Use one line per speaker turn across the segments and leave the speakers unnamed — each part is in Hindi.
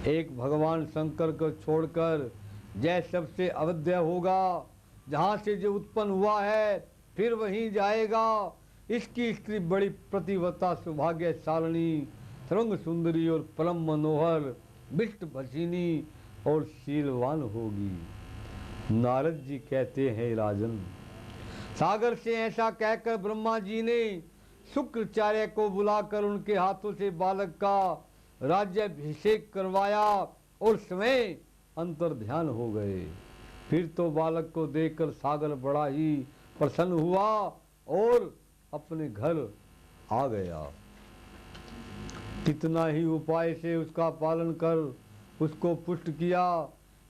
एक भगवान शंकर को छोड़कर जय सबसे अवध्य होगा, जहाँ से जो उत्पन्न हुआ है फिर वहीं जाएगा। इसकी स्त्री बड़ी प्रतिवता सौभाग्यशालिनी, सर्वांग सुंदरी और परम मनोहर, विष्ट भसिनी और शीलवान होगी। नारद जी कहते हैं, राजन, सागर से ऐसा कहकर ब्रह्मा जी ने शुक्राचार्य को बुलाकर उनके हाथों से बालक का राज्याभिषेक करवाया और स्वयं अंतर ध्यान हो गए। फिर तो बालक को देखकर सागर बड़ा ही प्रसन्न हुआ और अपने घर आ गया। कितना ही उपाय से उसका पालन कर उसको पुष्ट किया।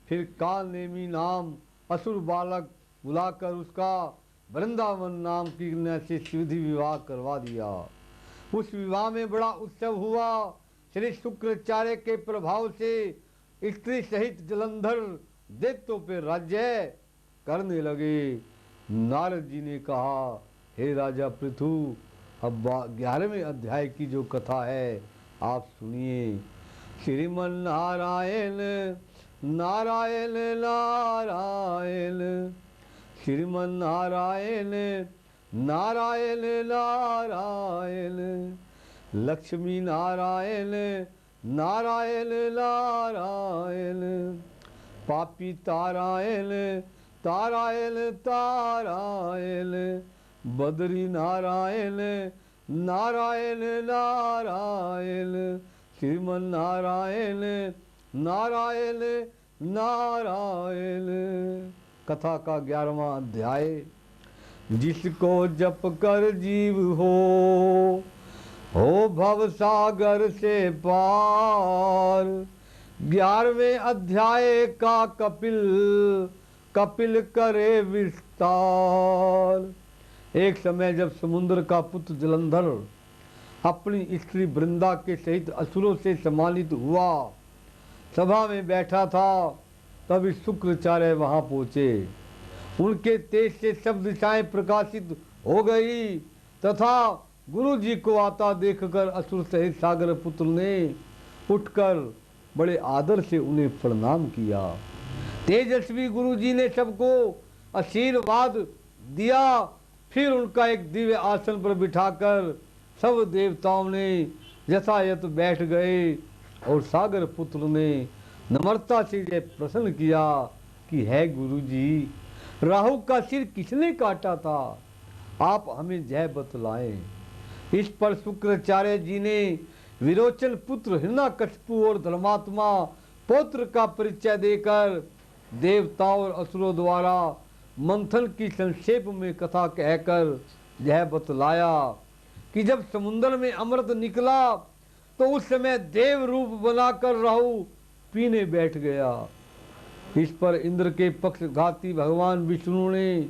फिर काल नेमी नाम असुर बालक बुलाकर उसका वृंदावन नाम की कन्या से विधि विवाह करवा दिया। उस विवाह में बड़ा उत्सव हुआ। श्री शुक्राचार्य के प्रभाव से स्त्री सहित जलंधर दैत्यों पे राज्य करने लगे। नारद जी ने कहा, हे राजा पृथु, अब 11वें अध्याय की जो कथा है आप सुनिए। श्रीमन नारायण नारायण नारायण, श्रीमन नारायण नारायण नारायण, लक्ष्मी नारायण नारायण नारायण, पापी तारायण तारायण तारायण, बद्री नारायण नारायण नारायण, श्रीमन नारायण नारायण नारायण। कथा का 11वां अध्याय। जिसको जप कर जीव हो भव सागर से पार। 11वें अध्याय का कपिल करे विस्तार। एक समय जब समुद्र का पुत्र जलंधर अपनी स्त्री वृंदा के सहित असुरों से सम्मानित हुआ, सभा में बैठा था, तभी शुक्राचार्य वहां पहुंचे। उनके तेज से सब दिशाएं प्रकाशित हो गई तथा गुरु जी को आता देखकर असुर सहित सागर पुत्र ने उठकर बड़े आदर से उन्हें प्रणाम किया। तेजस्वी गुरु जी ने सबको आशीर्वाद दिया। फिर उनका एक दिव्य आसन पर बिठाकर सब देवताओं ने यथायथ बैठ गए और सागर पुत्र ने नम्रता से यह प्रश्न किया कि है गुरु जी, राहु का सिर किसने काटा था, आप हमें जय बतलाएं। इस पर शुक्राचार्य जी ने विरोचन पुत्र हिरण्यकशिपु और धर्मात्मा पौत्र का परिचय देकर देवताओं और असुरों द्वारा मंथन की संक्षेप में कथा कहकर यह बतलाया कि जब समुद्र में अमृत निकला तो उस समय देव रूप बनाकर राहु पीने बैठ गया। इस पर इंद्र के पक्षघाती भगवान विष्णु ने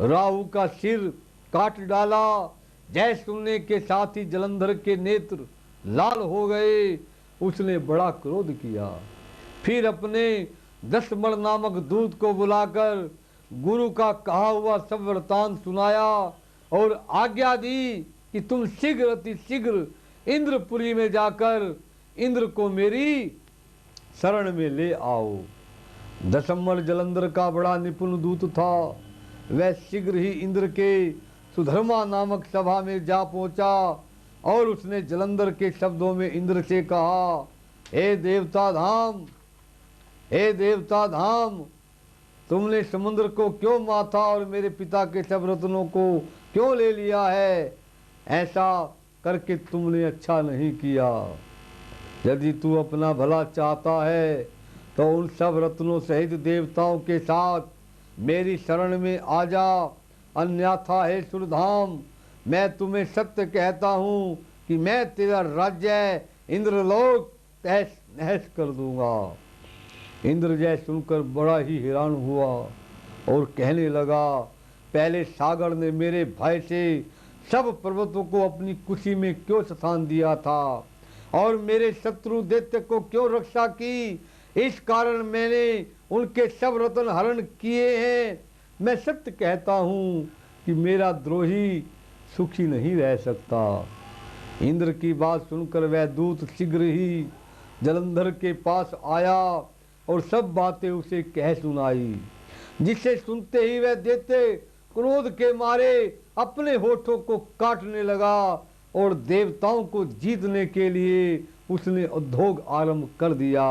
राहु का सिर काट डाला। जय सुनने के साथ ही जलंधर के नेत्र लाल हो गए। उसने बड़ा क्रोध किया। फिर अपने 10 मण नामक दूत को बुलाकर गुरु का कहा हुआ सब वृतांत सुनाया और आज्ञा दी कि तुम शीघ्र अति शीघ्र इंद्रपुरी में जाकर इंद्र को मेरी शरण में ले आओ। दशम्बर जलंधर का बड़ा निपुण दूत था। वह शीघ्र ही इंद्र के सुधर्मा नामक सभा में जा पहुंचा और उसने जलंधर के शब्दों में इंद्र से कहा, हे देवता धाम, हे देवता धाम, तुमने समुद्र को क्यों माथा और मेरे पिता के सब रत्नों को क्यों ले लिया है? ऐसा करके तुमने अच्छा नहीं किया। यदि तू अपना भला चाहता है तो उन सब रत्नों सहित देवताओं के साथ मेरी शरण में आ जा, अन्यथा हे सुरधाम, मैं तुम्हें सत्य कहता हूँ कि मैं तेरा राज्य इंद्रलोक तहस नहस कर दूंगा। इंद्रजय सुनकर बड़ा ही हैरान हुआ और कहने लगा, पहले सागर ने मेरे भय से सब पर्वतों को अपनी कुशी में क्यों स्थान दिया था और मेरे शत्रु दैत्य को क्यों रक्षा की? इस कारण मैंने उनके सब रत्न हरण किए हैं। मैं सत्य कहता हूँ कि मेरा द्रोही सुखी नहीं रह सकता। इंद्र की बात सुनकर वह दूत शीघ्र ही जलंधर के पास आया और सब बातें उसे कह सुनाई, जिसे सुनते ही वह देते क्रोध के मारे अपने होठों को काटने लगा और देवताओं को जीतने के लिए उसने उद्योग आरंभ कर दिया।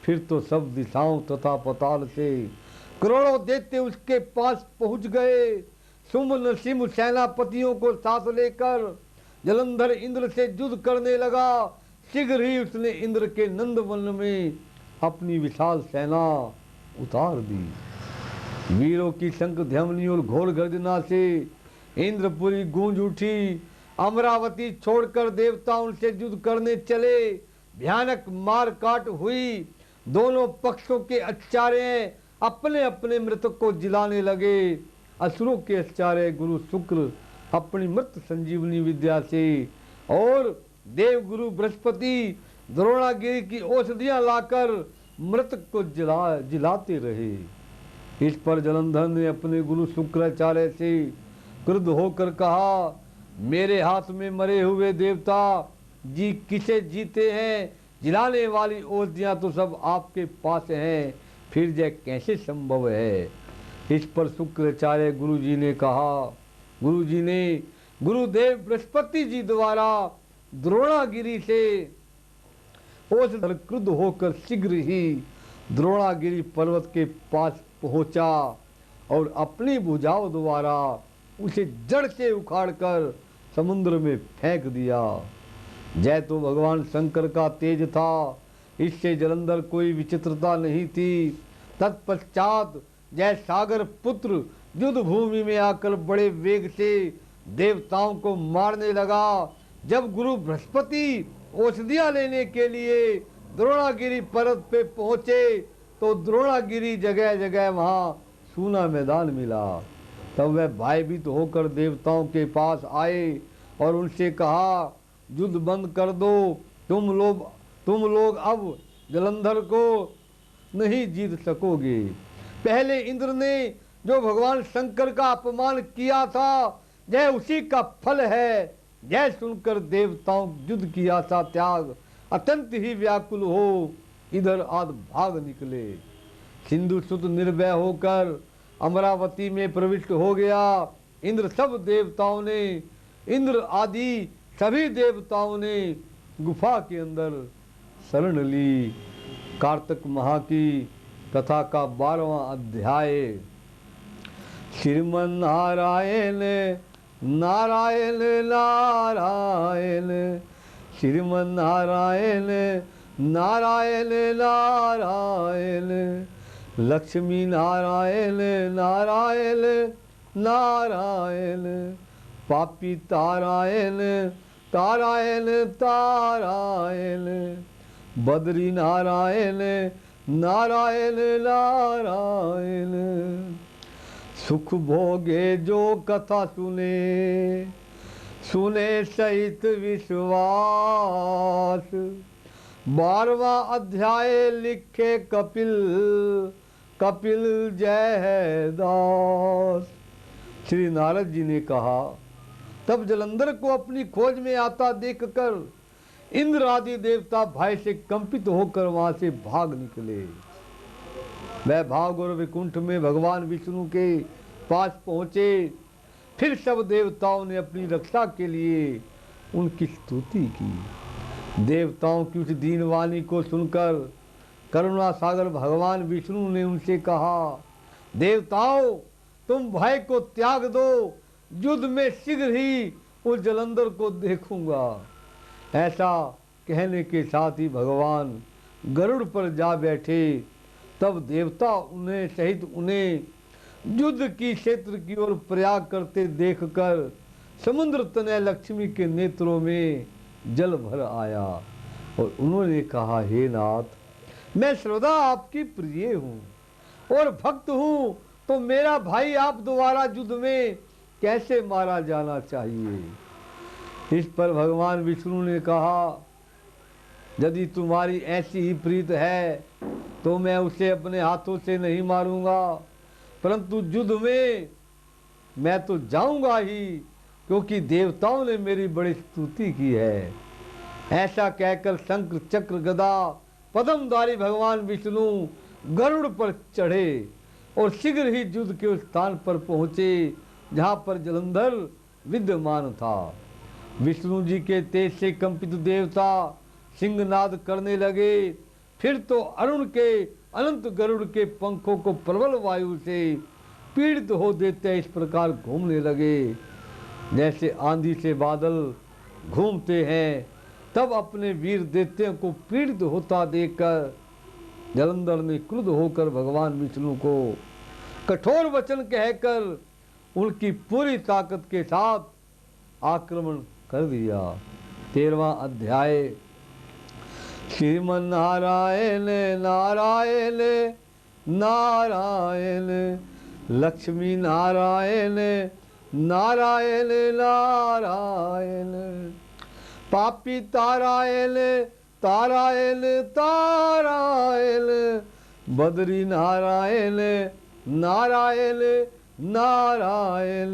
फिर तो सब दिशाओं तथा पाताल से करोड़ों दैत्य उसके पास पहुंच गए। शुंभ नरसिंह सेनापतियों को साथ लेकर जलंधर इंद्र से युद्ध करने लगा। शीघ्र ही उसने इंद्र के नंदवन में अपनी विशाल सेना उतार दी। वीरों की शंख ध्वनि और घोर गर्जना से इंद्रपुरी गूंज उठी। अमरावती छोड़कर देवता उनसे युद्ध करने चले। भयानक मार काट हुई। दोनों पक्षों के आचार्य अपने अपने मृतक को जिलाने लगे। असुरों के आचार्य गुरु शुक्र अपनी मृत संजीवनी विद्या से और देव गुरु बृहस्पति द्रोणागिरी की औषधियां लाकर मृतक को जिलाते रहे। इस पर जलंधर ने अपने गुरु शुक्राचार्य से क्रुद्ध होकर कहा, मेरे हाथ में मरे हुए देवता जी किसे जीते हैं? जिलाने वाली औषधियां तो सब आपके पास हैं, फिर यह कैसे संभव है? इस पर शुक्राचार्य गुरु जी ने कहा, गुरु जी ने गुरुदेव बृहस्पति जी द्वारा द्रोणागिरी से औषध क्रुद्ध होकर शीघ्र ही द्रोणागिरी पर्वत के पास पहुंचा और अपनी भुजाओं द्वारा उसे जड़ से उखाड़कर समुद्र में फेंक दिया। जय तो भगवान शंकर का तेज था, इससे जलंधर कोई विचित्रता नहीं थी। तत्पश्चात जय सागर पुत्र युद्ध भूमि में आकर बड़े वेग से देवताओं को मारने लगा। जब गुरु बृहस्पति औषधियां लेने के लिए द्रोणागिरी पर्वत पे पहुंचे तो द्रोणागिरी जगह जगह वहां सूना मैदान मिला। तब वह भयभीत होकर देवताओं के पास आए और उनसे कहा, युद्ध बंद कर दो, तुम लोग अब जलंधर को नहीं जीत सकोगे। पहले इंद्र ने जो भगवान शंकर का अपमान किया था, यह उसी का फल है। यह सुनकर देवताओं युद्ध की आशा त्याग अत्यंत ही व्याकुल हो इधर आद भाग निकले। सिंधु सुत निर्भय होकर अमरावती में प्रविष्ट हो गया। इंद्र आदि सभी देवताओं ने गुफा के अंदर शरण ली। कार्तिक माह की कथा का 12वां अध्याय। श्रीमन नारायण नारायण नारायण, श्रीमन नारायण नारायण नारायण, लक्ष्मी नारायण नारायण नारायण, पापी तारायण तारायण तारायण, बद्री नारायण नारायण नारायण। सुख भोगे जो कथा सुने, सुने सहित विश्वास। 12वां अध्याय लिखे कपिल, कपिल जय है दास। श्री नारद जी ने कहा, तब जलंधर को अपनी खोज में आता देखकर इंद्र आदि देवता भय से कंपित होकर वहां से भाग निकले। वह भाग और वैकुंठ में भगवान विष्णु के पास पहुंचे। फिर सब देवताओं ने अपनी रक्षा के लिए उनकी स्तुति की। देवताओं की उस दीनवाणी को सुनकर करुणा सागर भगवान विष्णु ने उनसे कहा, देवताओं तुम भय को त्याग दो, युद्ध में शीघ्र ही उस जलंधर को देखूंगा। ऐसा कहने के साथ ही भगवान गरुड़ पर जा बैठे। तब देवता उन्हें सहित उन्हें युद्ध की क्षेत्र की ओर प्रयाग करते देखकर समुद्र तनय लक्ष्मी के नेत्रों में जल भर आया और उन्होंने कहा, हे नाथ, मैं सर्वदा आपकी प्रिय हूँ और भक्त हूँ, तो मेरा भाई आप द्वारा युद्ध में कैसे मारा जाना चाहिए? इस पर भगवान विष्णु ने कहा, यदि तुम्हारी ऐसी ही प्रीत है तो मैं उसे अपने हाथों से नहीं मारूंगा, परंतु युद्ध में मैं तो जाऊंगा ही, क्योंकि देवताओं ने मेरी बड़ी स्तुति की है। ऐसा कहकर शंख चक्र गदा पद्मधारी भगवान विष्णु गरुड़ पर चढ़े और शीघ्र ही युद्ध के उस स्थान पर पहुंचे जहां पर जलंधर विद्यमान था। विष्णु जी के तेज से कंपित देवता सिंहनाद करने लगे। फिर तो अरुण के अनंत गरुड़ के पंखों को प्रबल वायु से पीड़ित हो देते इस प्रकार घूमने लगे जैसे आंधी से बादल घूमते हैं। तब अपने वीर दैत्यों को पीड़ित होता देखकर जलंधर ने क्रुद्ध होकर भगवान विष्णु को कठोर वचन कहकर उनकी पूरी ताकत के साथ आक्रमण कर दिया। 13वां अध्याय। श्रीमन नारायण नारायण नारायण लक्ष्मी नारायण नारायण नारायण पापी तारायण तारायण तारायण बद्री नारायण नारायण नारायण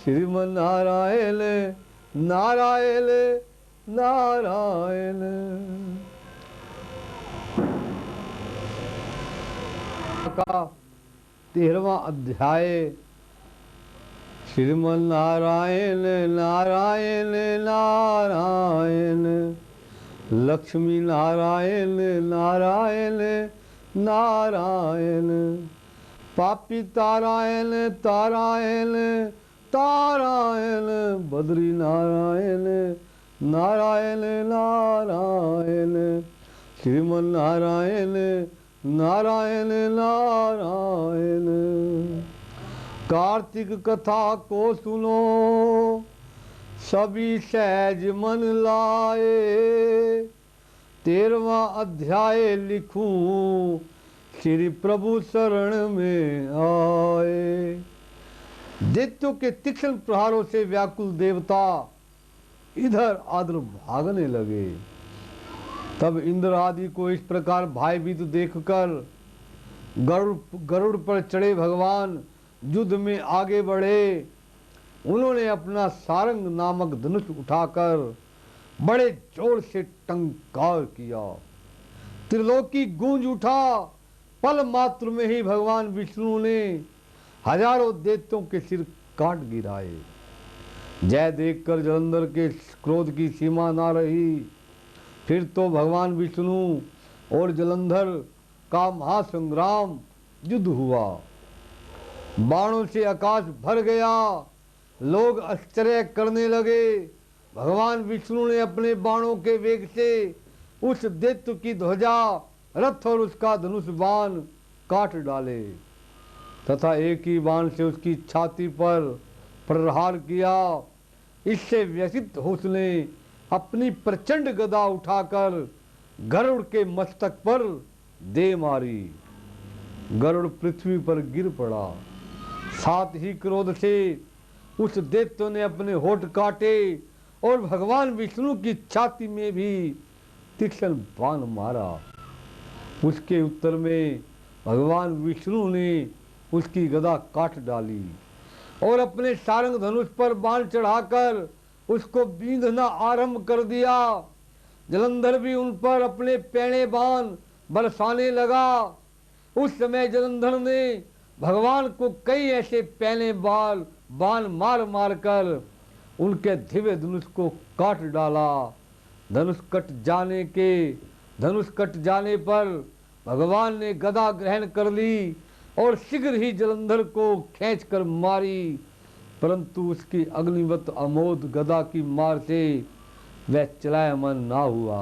श्रीमन नारायण नारायण नारायण। का 13वां अध्याय। श्रीमन नारायण नारायण नारायण लक्ष्मी नारायण नारायण नारायण पापी तारायण तारायण तारायण बद्री नारायण नारायण नारायण श्रीमन नारायण नारायण नारायण। कार्तिक कथा को सुनो सभी सहज मन लाए 13वां अध्याय लिखूं श्री प्रभु शरण में आए। दैत्यों के तीक्ष्ण प्रहारों से व्याकुल देवता इधर आदर भागने लगे। तब इंद्र आदि को इस प्रकार भयभीत देखकर गरुड़ पर चढ़े भगवान युद्ध में आगे बढ़े। उन्होंने अपना सारंग नामक धनुष उठाकर बड़े जोर से टंकार किया। त्रिलोकी गूंज उठा। पल मात्र में ही भगवान विष्णु ने हजारों दैत्यों के सिर काट गिराए। जय देखकर जलंधर के क्रोध की सीमा ना रही। फिर तो भगवान विष्णु और जलंधर का महासंग्राम युद्ध हुआ। बाणों से आकाश भर गया। लोग आश्चर्य करने लगे। भगवान विष्णु ने अपने बाणों के वेग से उस दैत्य की ध्वजा रथ और उसका धनुष बाण काट डाले तथा एक ही बाण से उसकी छाती पर प्रहार किया। इससे व्यथित हो उसने अपनी प्रचंड गदा उठाकर गरुड़ के मस्तक पर दे मारी। गरुड़ पृथ्वी पर गिर पड़ा। साथ ही क्रोध से उस दैत्य ने अपने होठ काटे और भगवान विष्णु की छाती में भी तीक्ष्ण बाण मारा। उसके उत्तर में भगवान विष्णु ने उसकी गदा काट डाली और अपने सारंग धनुष पर बाण चढ़ाकर उसको बींधना आरंभ कर दिया। जलंधर भी उन पर अपने पैने बाण बरसाने लगा। उस समय जलंधर ने भगवान को कई ऐसे पैने बाण मार मार कर उनके दिव्य धनुष को काट डाला। धनुष कट जाने पर भगवान ने गदा ग्रहण कर ली और शीघ्र ही जलंधर को खींचकर मारी, परंतु उसकी अग्निवत अमोद गदा की मार से वह चलायमान ना हुआ।